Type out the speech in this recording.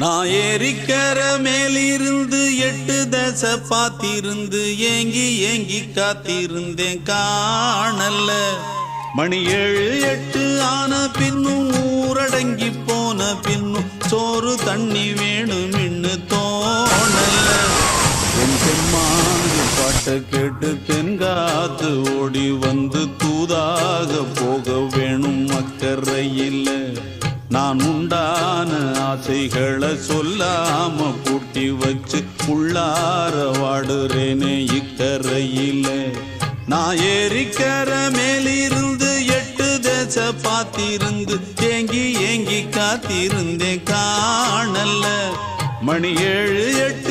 நான் ஏரிக்கர மேலிருந்து 8 தசை பார்த்திருந்து ஏங்கி ஏங்கி காத்திருந்தேன் காணல்ல. மணி 7 8 ஆன பின்னும் ஊரடங்கி போன பின்னும் சோறு தண்ணி வேணும் இன்னு தோணல்ல. என் செம்மாங்கு பாட்டை கேட்டு தென்காத்து ஓடி வந்து தூதாக போக வேணும் அக்கறையில். நான் உண்டான ஆசைகளை சொல்லாம பூட்டி வச்சு உள்ளார வாடுறேனே இக்கரையில. நான் ஏரிக்கர மேலிருந்து 8 தசை பார்த்திருந்து ஏங்கி ஏங்கி காத்திருந்தேன் காணல்ல. மணி 7 8